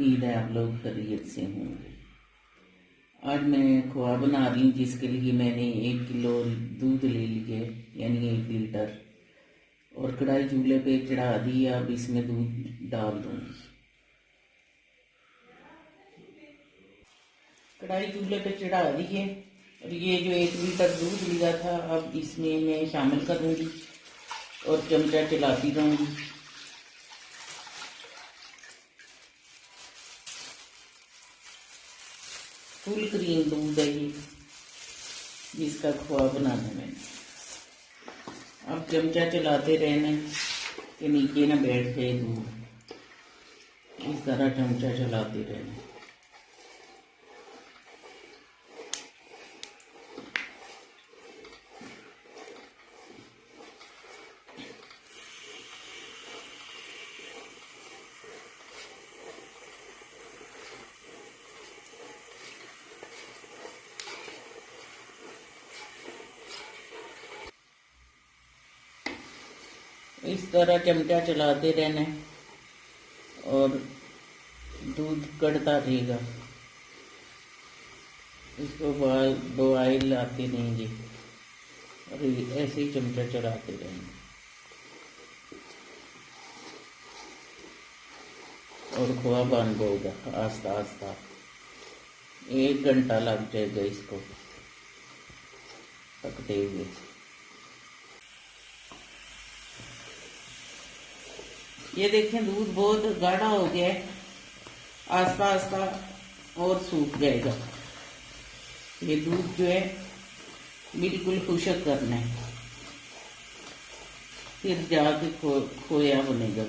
उम्मीद है आप लोग खैरियत से होंगे। आज मैं खोआ बना रही हूँ, जिसके लिए मैंने 1 किलो दूध ले लिए, यानी 1 लीटर, और कढ़ाई चूल्हे पे चढ़ा दी। अब इसमें दूध डाल दूँगी। कढ़ाई चूल्हे पे चढ़ा दी है, और ये जो 1 लीटर दूध लिया था अब इसमें मैं शामिल करूँगी और चमचा चलाती रहूँगी। फुल क्रीम दूध है ये, जिसका खोआ बनाना है मैंने। अब चमचा चलाते रहना कि नीचे ना बैठ जाए दूध, इस तरह चमचा चलाते रहना। इस तरह चमचा चलाते रहना है और दूध कड़ता रहेगा। इसको बॉयल आते रहेंगे और ऐसे ही चमचा चलाते रहेंगे और खोआ बन जाएगा आस्ता आस्ता। 1 घंटा लग जाएगा इसको पकते हुए। ये देखें, दूध बहुत गाढ़ा हो गया है, आस्ता आस्ता और सूख जाएगा। ये दूध जो है बिल्कुल खुश्क करना है, फिर जाके खोया बनेगा।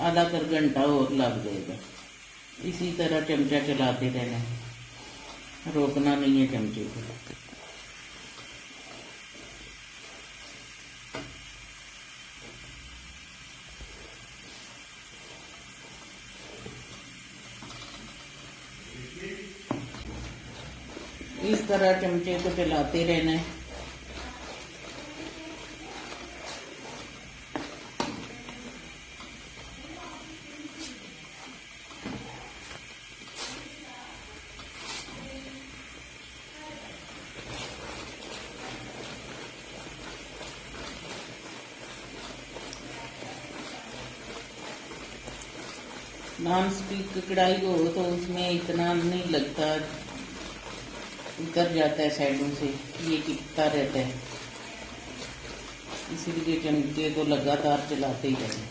आधा कर घंटा और लग जाएगा। इसी तरह चमचा चलाते रहना है, रोकना नहीं है चमचे को। इस तरह चमचे को चलाते रहना है। नॉन स्टिक कढ़ाई हो तो उसमें इतना नहीं लगता, उतर जाता है साइडों से, ये टिकता रहता है। इसीलिए चमचे को लगातार चलाते ही रहें।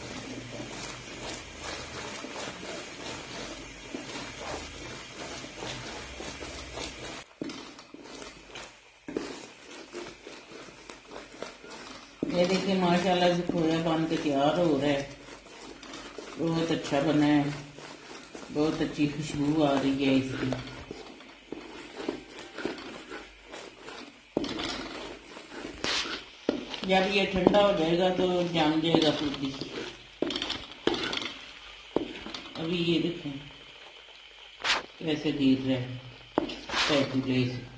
ये देखिए, माशाल्लाह से खोया बन के तैयार हो रहा है। बहुत अच्छा बना है, बहुत अच्छी खुशबू आ रही है इसकी। जब ये ठंडा हो जाएगा तो जम जाएगा पूरी। अभी ये देखें कैसे गिर रहा है पैटूले से।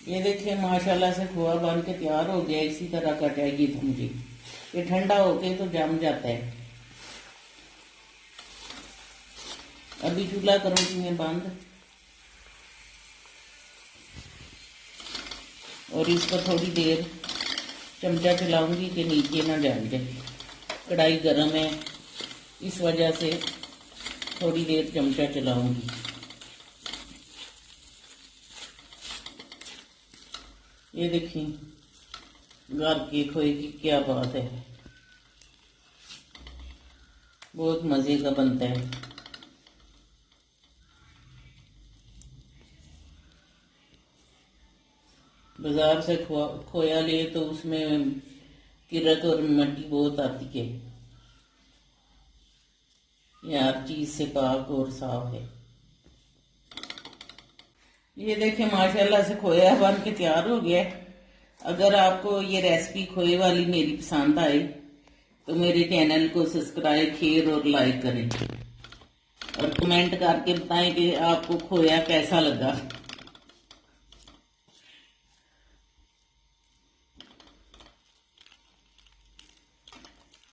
ये देखिए, माशाल्लाह से खोआ बन के तैयार हो गया। इसी तरह कटाएगी मुझे। ये ठंडा होके तो जम जाता है। अभी चूल्हा करूँगी मैं बंद, और इसको थोड़ी देर चमचा चलाऊंगी कि नीचे ना जम जाए। कढ़ाई गर्म है, इस वजह से थोड़ी देर चमचा चलाऊंगी। ये देखिए, घर के खोए की क्या बात है, बहुत मज़े का बनता है। बाजार से खोया ले तो उसमें किरक और मिट्टी बहुत आती है। ये हर चीज़ से पाक और साफ है। ये देखिए माशाल्लाह से खोया बन के तैयार हो गया है। अगर आपको ये रेसिपी खोए वाली मेरी पसंद आई तो मेरे चैनल को सब्सक्राइब, शेयर और लाइक करें और कमेंट करके बताएं कि आपको खोया कैसा लगा।